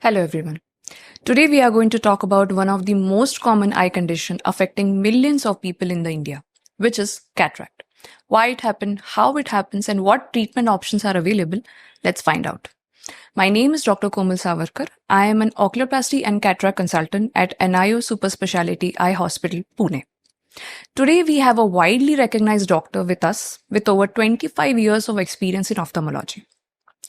Hello everyone. Today we are going to talk about one of the most common eye condition affecting millions of people in the India, which is cataract. Why it happened, how it happens and what treatment options are available, let's find out. My name is Dr. Komal Savarkar. I am an oculoplasty and cataract consultant at NIO Super Speciality Eye Hospital, Pune. Today we have a widely recognized doctor with us with over 25 years of experience in ophthalmology.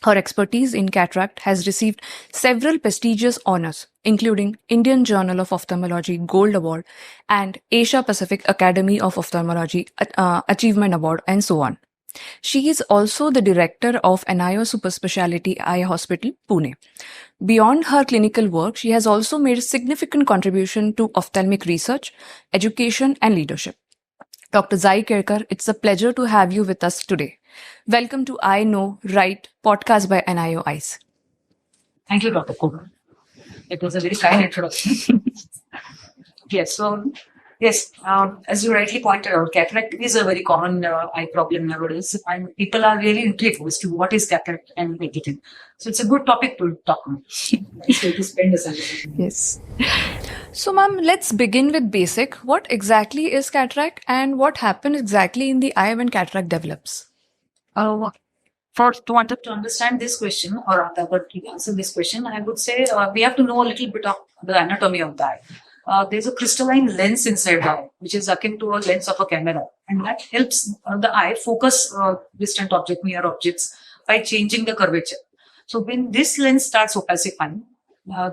Her expertise in cataract has received several prestigious honors, including Indian Journal of Ophthalmology Gold Award and Asia Pacific Academy of Ophthalmology Achievement Award, and so on. She is also the director of NIO Super Speciality Eye Hospital, Pune. Beyond her clinical work, she has also made a significant contribution to ophthalmic research, education, and leadership. Dr. Zai Kerkar, it's a pleasure to have you with us today. Welcome to I Know Right podcast by NIO Eyes. Thank you, Dr. Kumar. It was a very kind introduction. Yes, as you rightly pointed out, cataract is a very common eye problem nowadays, and people are really intrigued as to what is cataract and everything. So it's a good topic to talk on. To spend a Yes. So, ma'am, let's begin with basic. What exactly is cataract and what happens exactly in the eye when cataract develops? To understand this question or to answer this question, I would say we have to know a little bit of the anatomy of the eye. There's a crystalline lens inside the eye, which is akin to a lens of a camera, and that helps the eye focus distant objects, near objects, by changing the curvature. So when this lens starts opacifying,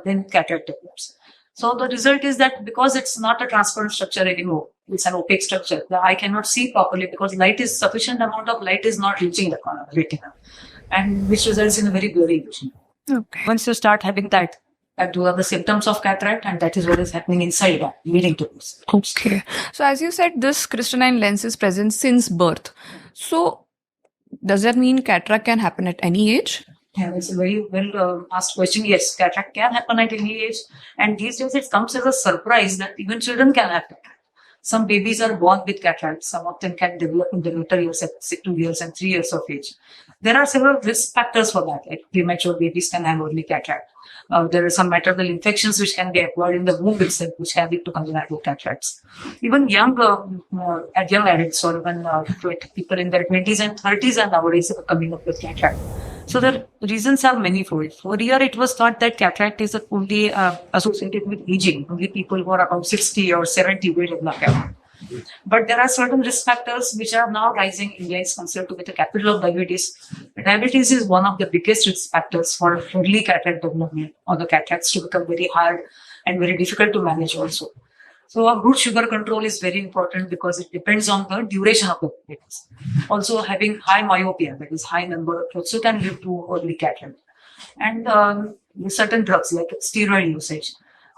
then cataract develops. So the result is that because it's not a transparent structure anymore, it's an opaque structure, the eye cannot see properly because sufficient amount of light is not reaching the retina, and which results in a very blurry vision. Okay. Once you start having that, you have the symptoms of cataract, and that is what is happening inside that, leading to this. Okay. So as you said, this crystalline lens is present since birth. So does that mean cataract can happen at any age? Yeah, it's a very well asked question. Yes, cataract can happen at any age, and these days it comes as a surprise that even children can have cataract. Some babies are born with cataract. Some of them can develop in the later years at 2 years and 3 years of age. There are several risk factors for that, like premature babies can have early cataract. There are some maternal infections which can be acquired in the womb itself, which can lead to congenital cataracts. Even young adults or even people in their 20s and 30s are nowadays coming up with cataract. So the reasons are manifold. For a year, it was thought that cataract is only associated with aging. Only people who are about 60 or 70 will develop cataract. But there are certain risk factors which are now rising. India is considered to be the capital of diabetes. Diabetes is one of the biggest risk factors for early cataract development, or the cataracts to become very hard and very difficult to manage also. So root sugar control is very important because it depends on the duration of the diabetes. Also having high myopia, that is high number of also can lead to early cataract. And certain drugs like steroid usage.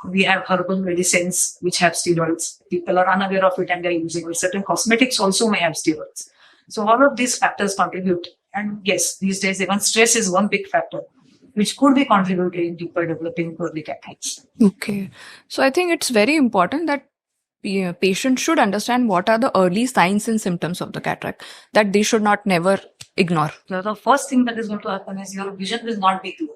We have herbal medicines which have steroids. People are unaware of it and they're using it. Certain cosmetics also may have steroids. So all of these factors contribute. And yes, these days even stress is one big factor which could be contributing in people developing early cataracts. Okay. So I think it's very important that patients should understand what are the early signs and symptoms of the cataract that they should not never ignore. So the first thing that is going to happen is your vision will not be clear.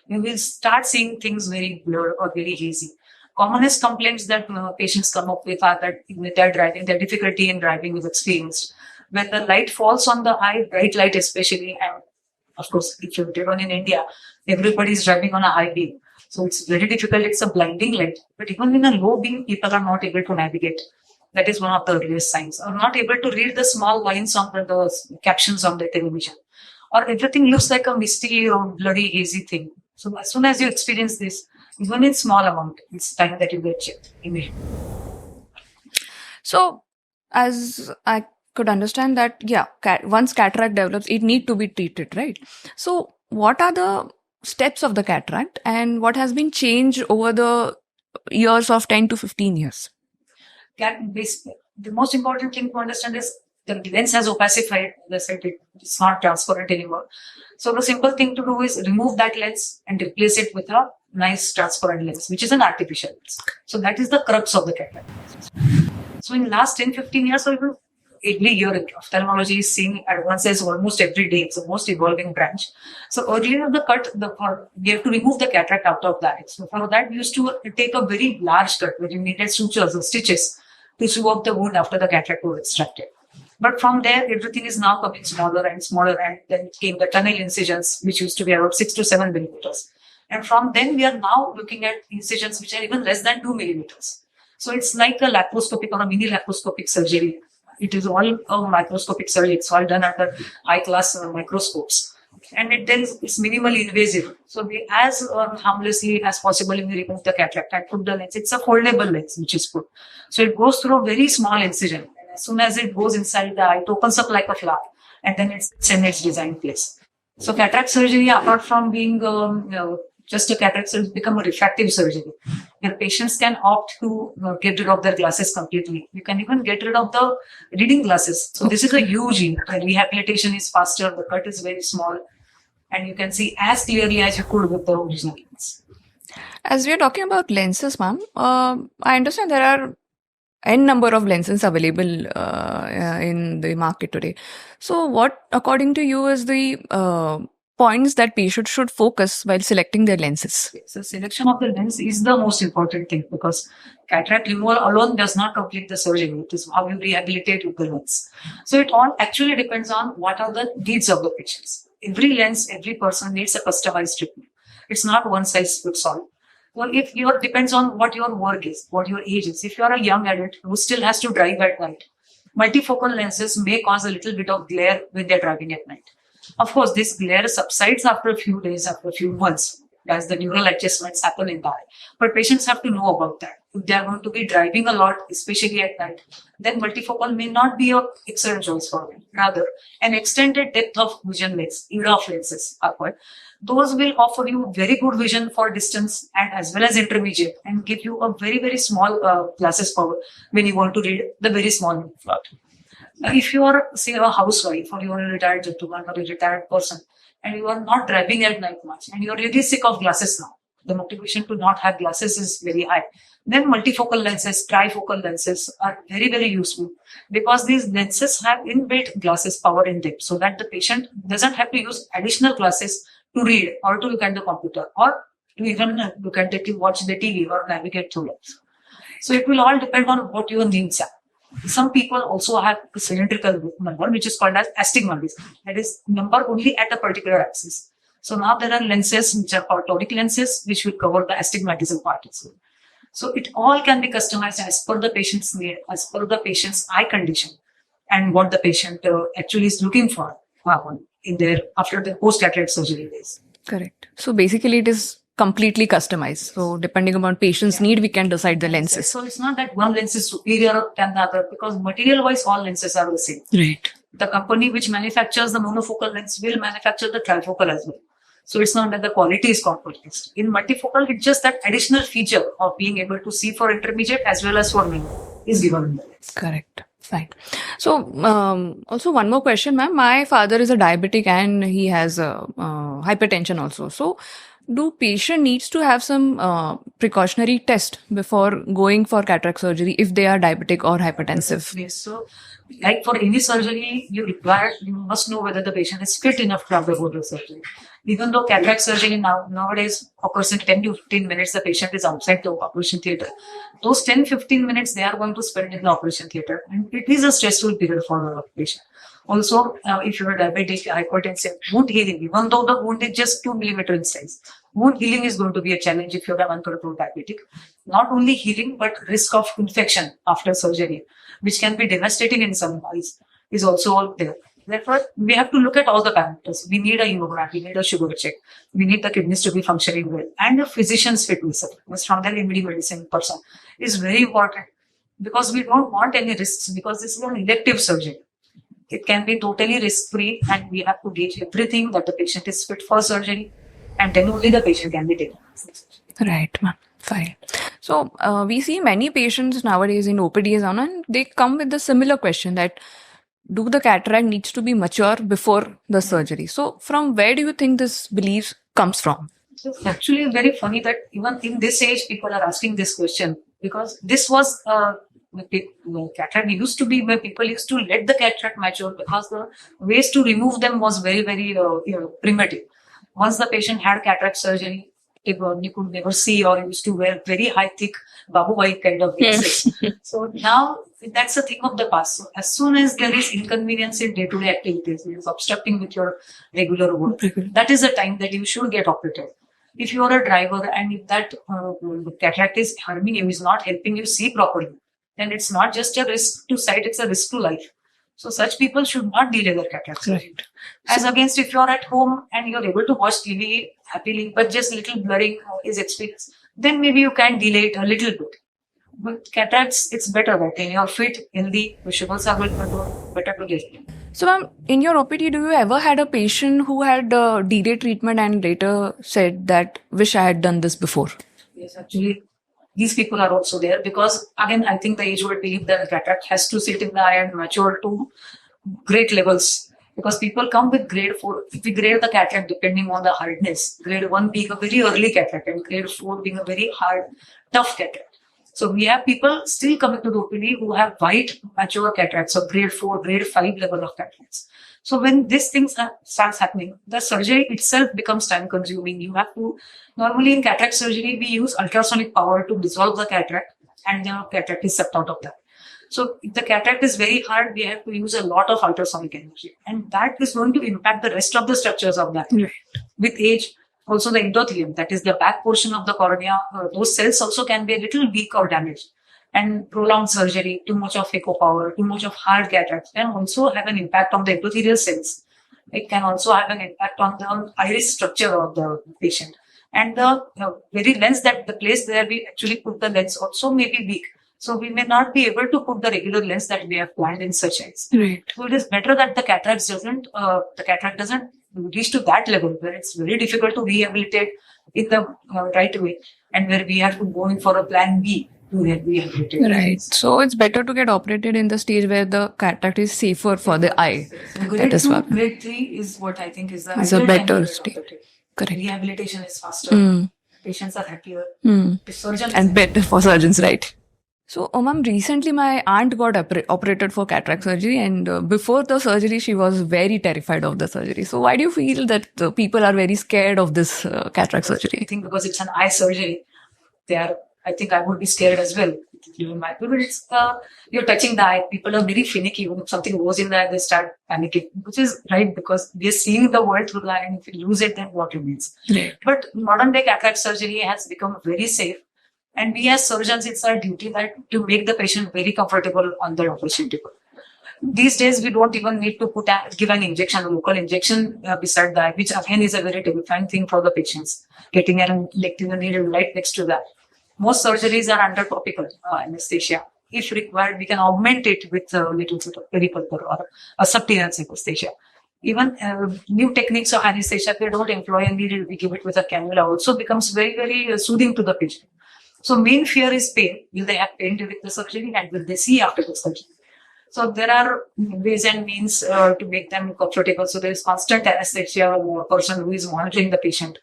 You will start seeing things very blurred or very hazy. Commonest complaints that patients come up with are that with their driving, their difficulty in driving is experienced. When the light falls on the eye, bright light especially, and of course, if you're driven in India, everybody is driving on a high beam. So it's very difficult. It's a blinding light. But even in a low beam, people are not able to navigate. That is one of the earliest signs. Or not able to read the small lines on the captions on the television. Or everything looks like a misty or blurry, hazy thing. So as soon as you experience this, even in small amount, it's time that you get checked immediately. So as I could understand that, once cataract develops, it need to be treated, right? So what are the steps of the cataract and what has been changed over the years of 10 to 15 years? The most important thing to understand is the lens has opacified. As I said, it's not transparent anymore. So the simple thing to do is remove that lens and replace it with a nice transparent lens, which is an artificial lens. So that is the crux of the cataract. So in the last 10-15 years, or even every year ophthalmology is seeing advances almost every day. It's the most evolving branch. So earlier we have to remove the cataract out of the eye. So for that, we used to take a very large cut where you needed sutures or stitches to sew up the wound after the cataract was extracted. But from there, everything is now coming smaller and smaller, and then came the tunnel incisions, which used to be about 6 to 7 millimeters. And from then, we are now looking at incisions which are even less than 2 millimeters. So it's like a laparoscopic or a mini laparoscopic surgery. It is all a microscopic surgery. It's all done under high-class microscopes. And it's minimally invasive. So we, as harmlessly as possible, we remove the cataract and put the lens. It's a foldable lens which is put. So it goes through a very small incision. As soon as it goes inside the eye, it opens up like a flower, and then it's in its designed place. So cataract surgery, apart from being just a cataract surgery, become a refractive surgery. Your patients can opt to get rid of their glasses completely. You can even get rid of the reading glasses. So this is a huge impact. Rehabilitation is faster. The cut is very small, and you can see as clearly as you could with the original lens. As we are talking about lenses, ma'am, I understand there are n number of lenses available in the market today. So what, according to you, is the points that patients should focus while selecting their lenses? So selection of the lens is the most important thing, because cataract removal alone does not complete the surgery. It is how you rehabilitate with the lens. So it all actually depends on what are the needs of the patients. Every lens, every person needs a customized treatment. It's not one size fits all. Well, if your depends on what your work is, what your age is. If you are a young adult who still has to drive at night, multifocal lenses may cause a little bit of glare when they're driving at night. Of course, this glare subsides after a few days, after a few months, as the neural adjustments happen in the eye. But patients have to know about that. If they are going to be driving a lot, especially at night, then multifocal may not be an excellent choice for them. Rather, an extended depth of vision lens, EDOF lenses are called. Those will offer you very good vision for distance and as well as intermediate, and give you a very, very small glasses power when you want to read the very small font. If you are, say, a housewife, or you are a retired gentleman or a retired person, and you are not driving at night much, and you are really sick of glasses now, the motivation to not have glasses is very high, then multifocal lenses, trifocal lenses are very, very useful, because these lenses have inbuilt glasses power in them, so that the patient doesn't have to use additional glasses to read or to look at the computer or to even look at watch the TV or navigate through it. So it will all depend on what your needs are. Some people also have a cylindrical number, which is called as astigmatism. That is number only at a particular axis. So now there are lenses which are called toric lenses, which will cover the astigmatism part as well. So it all can be customized as per the patient's need, as per the patient's eye condition, and what the patient actually is looking for in their after the post-cataract surgery days. Correct. So basically, it is completely customized. So depending upon patient's need, we can decide the lenses. So it's not that one lens is superior than the other, because material-wise, all lenses are the same. Right. The company which manufactures the monofocal lens will manufacture the trifocal as well. So it's not that the quality is compromised. In multifocal, it's just that additional feature of being able to see for intermediate as well as for minor is given in the lens. Correct. Fine. So, also one more question, ma'am. My father is a diabetic and he has hypertension also. So, do patient needs to have some precautionary test before going for cataract surgery if they are diabetic or hypertensive? Yes. So, like for any surgery, you must know whether the patient is fit enough to undergo the surgery. Even though cataract surgery nowadays occurs in 10 to 15 minutes, the patient is outside the operation theatre. Those 10-15 minutes they are going to spend in the operation theatre, and it is a stressful period for the patient. Also, if you are diabetic, hypertensive, wound healing, even though the wound is just 2 millimeters in size, wound healing is going to be a challenge if you are uncontrolled diabetic. Not only healing, but risk of infection after surgery, which can be devastating in some eyes, is also all there. Therefore, we have to look at all the parameters. We need a hemogram, we need a sugar check, we need the kidneys to be functioning well, and the physician's fitness from the MD medicine person is very important, because we don't want any risks, because this is an elective surgery. It can be totally risk-free, and we have to gauge everything that the patient is fit for surgery, and then only the patient can be taken. Right, ma'am. Fine. So, we see many patients nowadays in OPDs and they come with the similar question that do the cataract needs to be mature before the surgery? So, from where do you think this belief comes from? It's actually very funny that even in this age, people are asking this question, because this was cataract used to be where people used to let the cataract mature because the ways to remove them was very, very primitive. Once the patient had cataract surgery, you could never see, or used to wear very high, thick babu white kind of glasses. So now that's a thing of the past. So as soon as there is inconvenience in day-to-day activities, it is obstructing with your regular work, that is the time that you should get operated. If you are a driver and if that cataract is harming you, is not helping you see properly, then it's not just a risk to sight, it's a risk to life. So such people should not delay their cataract surgery. Right. As against if you're at home and you're able to watch TV happily, but just little blurring is experienced, then maybe you can delay it a little bit. But cataracts, it's better that when you're fit, healthy, visuals are well controlled, better to get it. So, ma'am, in your OPD, do you ever had a patient who had delayed treatment and later said that, wish I had done this before? Yes, actually, these people are also there because, again, I think the age old belief that cataract has to sit in the eye and mature to great levels. Because people come with grade 4. If we grade the cataract depending on the hardness, grade 1 being a very early cataract and grade 4 being a very hard, tough cataract. So we have people still coming to the OPD who have white mature cataracts of grade 4, grade 5 level of cataracts. So when these things starts happening, the surgery itself becomes time consuming. You have to, normally in cataract surgery, we use ultrasonic power to dissolve the cataract and the cataract is sucked out of that. So if the cataract is very hard, we have to use a lot of ultrasonic energy. And that is going to impact the rest of the structures of that. Right. With age, also the endothelium, that is the back portion of the cornea, those cells also can be a little weak or damaged. And prolonged surgery, too much of phaco power, too much of hard cataracts can also have an impact on the endothelial cells. It can also have an impact on the iris structure of the patient. And the very lens, that the place where we actually put the lens also may be weak. So we may not be able to put the regular lens that we have planned in such eyes. Right. So it is better that the cataract doesn't reach to that level where it's very difficult to rehabilitate in the right way, and where we have to go in for a plan B to rehabilitate. Right. So it's better to get operated in the stage where the cataract is safer for the eye. So grade That is 2, what. grade 3 is what I think is the It's a ideal time better to get state. operated. Correct. Rehabilitation is faster. Mm. Patients are happier. Mm. The surgeon And better for surgeons, right? So, ma'am, recently my aunt got operated for cataract surgery, and before the surgery, she was very terrified of the surgery. So, why do you feel that people are very scared of this cataract I surgery? think because it's an eye surgery, I think I would be scared as well. It's you're touching the eye. People are very finicky. When something goes in the eye, they start panicking, which is right because we are seeing the world through the eye, and if you lose it, then what remains? Right. But modern day cataract surgery has become very safe. And we as surgeons, it's our duty to make the patient very comfortable on the operation table. These days, we don't even need to give an injection, a local injection beside the eye, which again is a very terrifying thing for the patients, getting an elective needle right next to that. Most surgeries are under topical anesthesia. If required, we can augment it with a little bit of peripulpar or a subterenal anesthesia. Even new techniques of anesthesia, they don't employ a needle, we give it with a cannula, also becomes very, very soothing to the patient. So main fear is pain. Will they have pain during the surgery, and will they see after the surgery? So there are ways and means to make them comfortable. So there is constant anesthesia or a person who is monitoring the patient.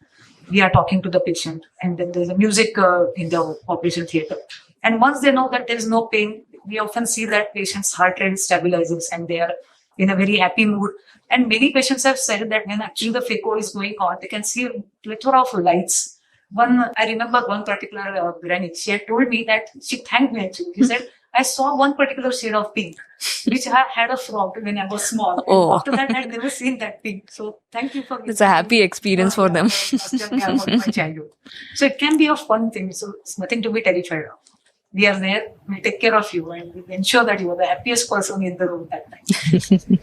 We are talking to the patient, and then there's a music in the operation theater. And once they know that there is no pain, we often see that patient's heart rate stabilizes and they are in a very happy mood. And many patients have said that when actually the phaco is going on, they can see a plethora of lights. I remember one particular granny, she had told me that she thanked me actually. She said, I saw one particular shade of pink, which I had a frog when I was small. Oh. After that, I'd never seen that pink. So thank you for It's a happy experience for them. my childhood. So it can be a fun thing. So it's nothing to be terrified of. We are there, we take care of you, and we ensure that you are the happiest person in the room that time.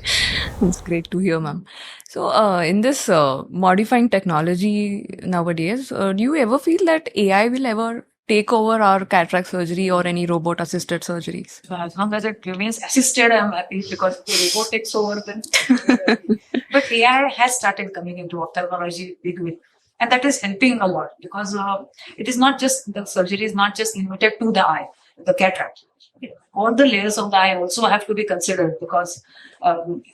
That's great to hear, ma'am. So, in this modifying technology nowadays, do you ever feel that AI will ever take over our cataract surgery or any robot-assisted surgeries? So as long as it remains assisted, I'm happy because if the robot takes over, then. But AI has started coming into ophthalmology big way. And that is helping a lot because it is not just, the surgery is not just limited to the eye, the cataract. All the layers of the eye also have to be considered because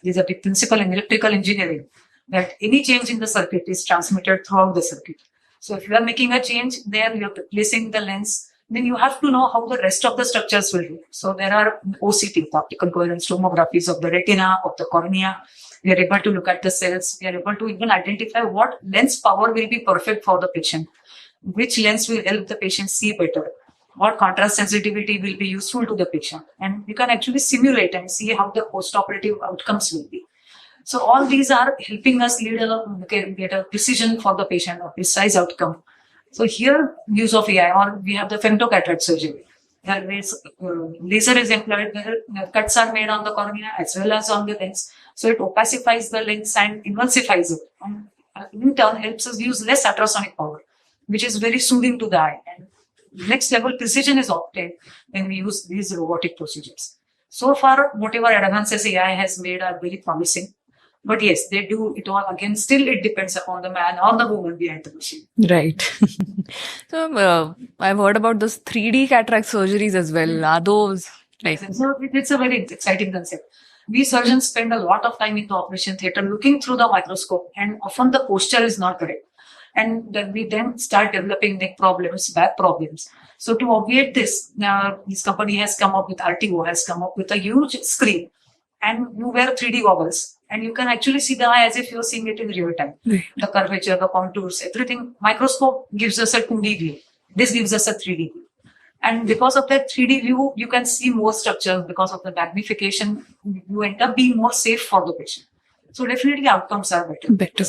there's a big principle in electrical engineering that any change in the circuit is transmitted throughout the circuit. So if you are making a change there, you're placing the lens, then you have to know how the rest of the structures will do. So there are OCT, optical coherence tomographies of the retina, of the cornea. We are able to look at the cells. We are able to even identify what lens power will be perfect for the patient, which lens will help the patient see better, what contrast sensitivity will be useful to the patient. And you can actually simulate and see how the post-operative outcomes will be. So all these are helping us get a precision for the patient, a precise outcome. So here, use of AI, or we have the femtocataract surgery. Laser is employed where cuts are made on the cornea as well as on the lens. So it opacifies the lens and emulsifies it. And in turn helps us use less ultrasonic power, which is very soothing to the eye. And next level precision is obtained when we use these robotic procedures. So far, whatever advances AI has made are very promising. But yes, they do it all again. Still, it depends upon the man or the woman behind the machine. Right. So I've heard about those 3D cataract surgeries as well. Are those like? So it's a very exciting concept. We surgeons spend a lot of time in the operation theater looking through the microscope, and often the posture is not correct. And then we start developing neck problems, back problems. So to obviate this, this company has come up with RTO, has come up with a huge screen, and you wear 3D goggles, and you can actually see the eye as if you're seeing it in real time. Right. The curvature, the contours, everything. Microscope gives us a 2D view. This gives us a 3D view. And because of that 3D view, you can see more structures. Because of the magnification, you end up being more safe for the patient. So definitely outcomes are better. Better.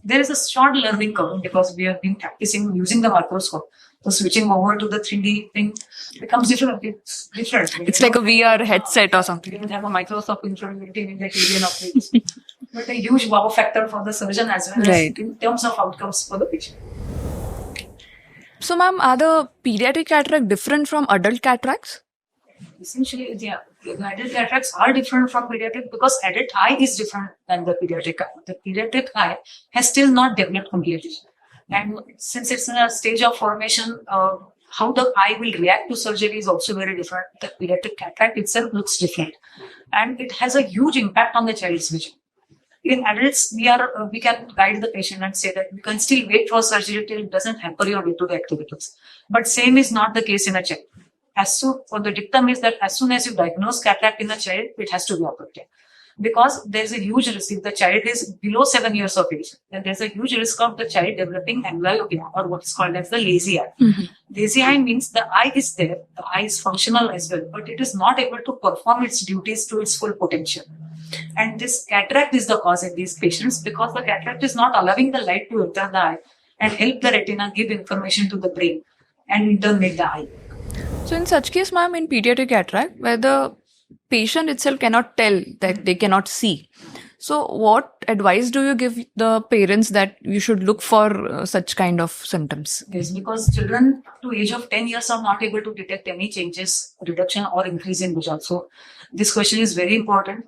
There is a short learning curve because we have been practicing using the microscope. So switching over to the 3D thing becomes different. It's different. It's like a VR headset or We something. don't have a Microsoft implementing in the alien of things. But a huge wow factor for the surgeon as well Right. as in terms of outcomes for the patient. So, ma'am, are the pediatric cataract different from adult cataracts? Essentially, yeah, the adult cataracts are different from pediatric because adult eye is different than the pediatric eye. The pediatric eye has still not developed completely. And since it's in a stage of formation, how the eye will react to surgery is also very different. The pediatric cataract itself looks different. And it has a huge impact on the child's vision. In adults, we can guide the patient and say that you can still wait for surgery till it doesn't hamper your day-to-day activities. But same is not the case in a child. The dictum is that as soon as you diagnose cataract in a child, it has to be operated. Because there's a huge risk if the child is below 7 years of age, then there's a huge risk of the child developing amblyopia, or what's called as the lazy eye. Lazy eye means the eye is there, the eye is functional as well, but it is not able to perform its duties to its full potential. And this cataract is the cause in these patients because the cataract is not allowing the light to enter the eye and help the retina give information to the brain and in turn make the eye. So, in such case, ma'am, in pediatric cataract, where the patient itself cannot tell that they cannot see. So, what advice do you give the parents that you should look for such kind of symptoms? Yes, because children to age of 10 years are not able to detect any changes, reduction or increase in vision. So, this question is very important.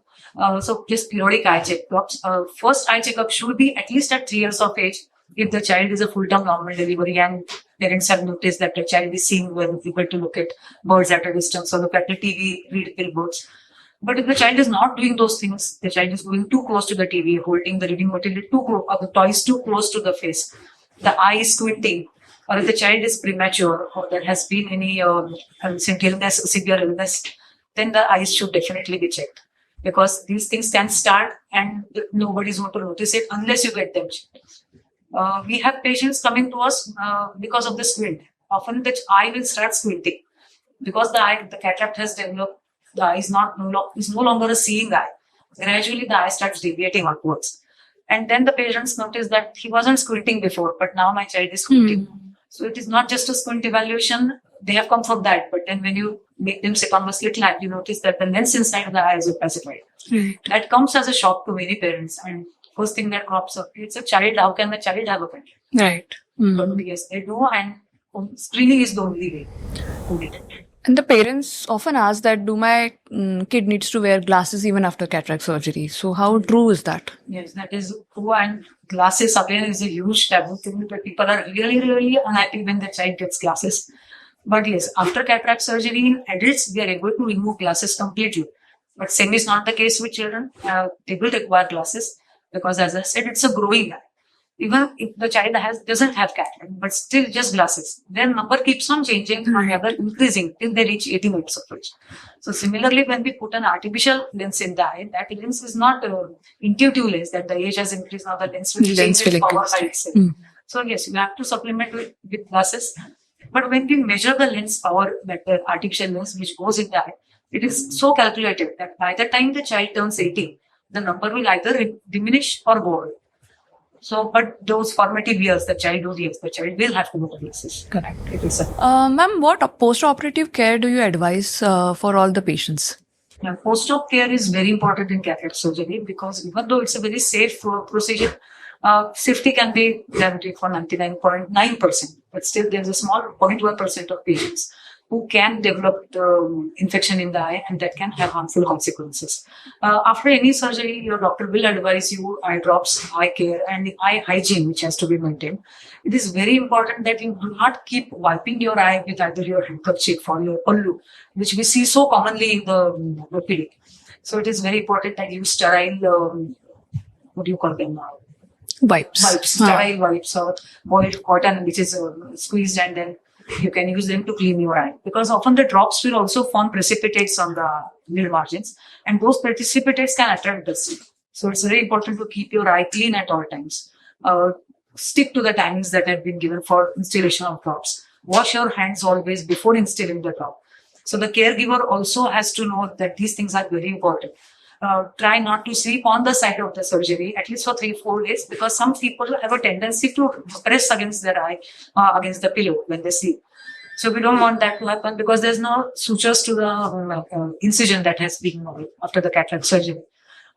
So, just periodic eye checkups. First eye checkup should be at least at 3 years of age. If the child is a full-term normal delivery and parents have noticed that the child is seeing well, able to look at birds at a distance or look at the TV, read billboards. But if the child is not doing those things, the child is going too close to the TV, holding the reading material too close, or the toys too close to the face, the eye is squinting, or if the child is premature or there has been any recent illness, severe illness, then the eyes should definitely be checked. Because these things can start and nobody's going to notice it unless you get them checked. We have patients coming to us because of the squint. Often the eye will start squinting because the cataract has developed. The eye is no longer a seeing eye. Gradually, the eye starts deviating upwards, and then the parents notice that he wasn't squinting before, but now my child is squinting. So it is not just a squint evaluation. They have come for that, but then when you make them sit on the slit lamp, you notice that the lens inside of the eye is opacified. That comes as a shock to many parents, and first thing that crops up, it's a child. How can the child have a cataract? Right. But yes, they do, and screening is the only way to detect it. And the parents often ask that, do my kid needs to wear glasses even after cataract surgery? So how true is that? Yes, that is true. And glasses again is a huge taboo thing, but people are really, really unhappy when the child gets glasses. But yes, after cataract surgery in adults, we are able to remove glasses completely. But same is not the case with children. They will require glasses because, as I said, it's a growing eye. even if the child doesn't have cataract, but still just glasses, their number keeps on changing or rather increasing till they reach 80 minutes of age. So similarly, when we put an artificial lens in the eye, that lens is not intuitive lens that the age has increased, now the lens will change its power by itself. So yes, you have to supplement with glasses. But when we measure the lens power, that the artificial lens which goes in the eye, it is so calculated that by the time the child turns 18, the number will either diminish or go away. So, but those formative years, the child will have to go to glasses. Correct. It is Ma'am, what post-operative care do you advise for all the patients? Now, post-op care is very important in cataract surgery because even though it's a very safe procedure, safety can be guaranteed for 99.9%, but still there's a small 0.1% of patients who can develop the infection in the eye and that can have harmful consequences. After any surgery, your doctor will advise you eye drops, eye care, and eye hygiene, which has to be maintained. It is very important that you do not keep wiping your eye with either your handkerchief or your pallu, which we see so commonly in the orthopedic. So it is very important that you sterile, what do you call them now? Wipes. Sterile wipes or boiled cotton, which is squeezed, and then you can use them to clean your eye. Because often the drops will also form precipitates on the lid margins, and those precipitates can attract dust. So it's very important to keep your eye clean at all times. Stick to the timings that have been given for installation of drops. Wash your hands always before installing the drop. So the caregiver also has to know that these things are very important. Try not to sleep on the side of the surgery, at least for 3-4 days, because some people have a tendency to press against their eye, against the pillow when they sleep. So we don't want that to happen because there's no sutures to the incision that has been made after the cataract surgery.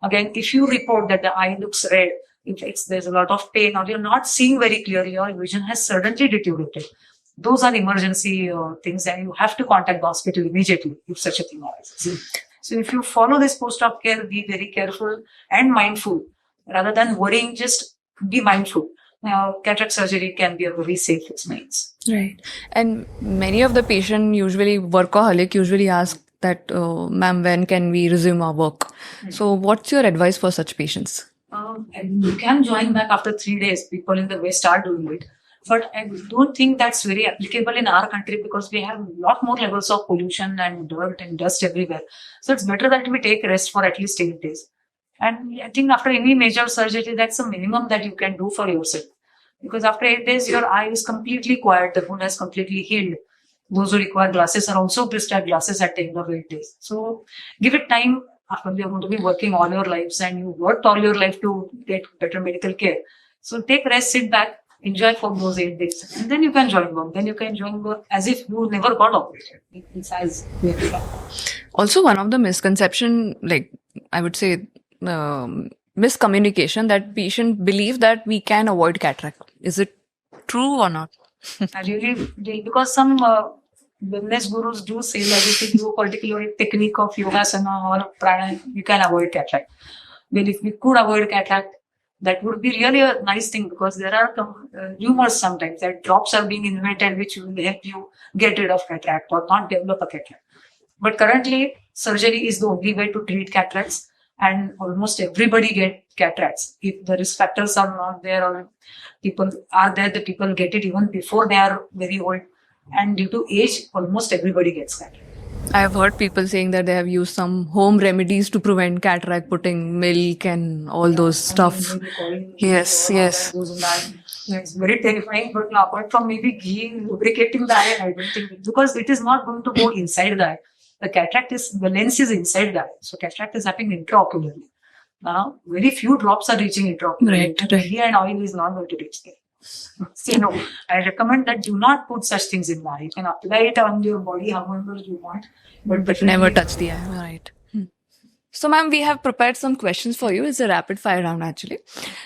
Again, if you report that the eye looks red, if there's a lot of pain or you're not seeing very clearly or vision has suddenly deteriorated, those are emergency things and you have to contact the hospital immediately if such a thing arises. So if you follow this post-op care, be very careful and mindful. Rather than worrying, just be mindful. Now, cataract surgery can be a very safe experience. Right. And many of the patients, usually workaholic, usually ask that, ma'am, when can we resume our work? So what's your advice for such patients? And you can join back after 3 days. People in the West are doing it. But I don't think that's very applicable in our country because we have a lot more levels of pollution and dirt and dust everywhere. So it's better that we take rest for at least 8 days. And I think after any major surgery, that's the minimum that you can do for yourself. Because after 8 days, your eye is completely quiet. The wound has completely healed. Those who require glasses are also prescribed glasses at the end of 8 days. So give it time. After you're going to be working all your lives and you worked all your life to get better medical care. So take rest, sit back, enjoy for those 8 days. And then you can join work. Then you can join work as if you never got operated. It's as Also, one of the misconception, like I would say, miscommunication that patients believe that we can avoid cataract. Is it true or not? I really do, because some wellness gurus do say that if you do a particular technique of yogasana or pranayama, you can avoid cataract. Well, if we could avoid cataract, that would be really a nice thing because there are rumors sometimes that drops are being invented which will help you get rid of cataract or not develop a cataract. But currently, surgery is the only way to treat cataracts and almost everybody gets cataracts. If the risk factors are not there or people are there, the people get it even before they are very old. And due to age, almost everybody gets cataract. I have heard people saying that they have used some home remedies to prevent cataract, putting milk and all those stuff. Yes. It's very terrifying, but apart from maybe ghee lubricating the eye, I don't think, because it is not going to go inside the eye. The lens is inside the eye. So cataract is happening intraocularly. Now, very few drops are reaching intraocularly. Right. Ghee and oil is not going to reach there. So, no, I recommend that do not put such things in the eye. You can apply it on your body however you want, but Never touch the eye. Right. So, ma'am, we have prepared some questions for you. It's a rapid fire round, actually.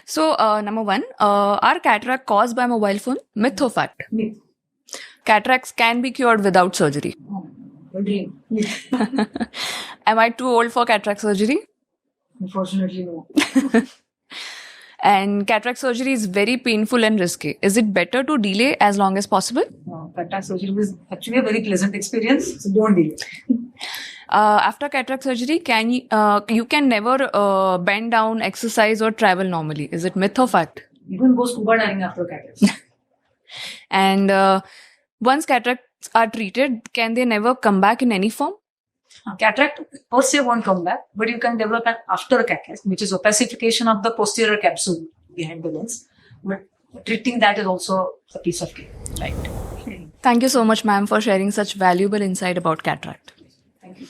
So, number one, are cataract caused by mobile phone? Myth or fact? Myth. Cataracts can be cured without surgery. Dream. Am I too old for cataract surgery? Unfortunately, no. And cataract surgery is very painful and risky. Is it better to delay as long as possible? No, cataract surgery is actually a very pleasant experience, so don't delay. After cataract surgery, you can never bend down, exercise or travel normally. Is it myth or fact? Even go scuba diving after cataracts. And once cataracts are treated, can they never come back in any form? Cataract per se won't come back, but you can develop an after cataract, which is opacification of the posterior capsule behind the lens. But treating that is also a piece of cake. Right. Thank you so much, ma'am, for sharing such valuable insight about cataract. Thank you.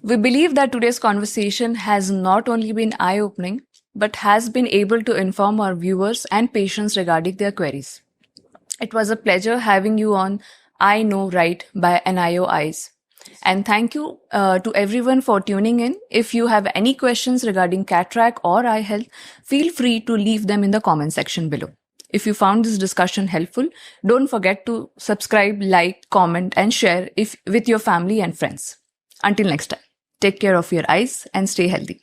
We believe that today's conversation has not only been eye-opening, but has been able to inform our viewers and patients regarding their queries. It was a pleasure having you on I Know Right by NIO Eyes. And thank you to everyone for tuning in. If you have any questions regarding cataract or eye health, feel free to leave them in the comment section below. If you found this discussion helpful, don't forget to subscribe, like, comment, and share with your family and friends. Until next time, take care of your eyes and stay healthy.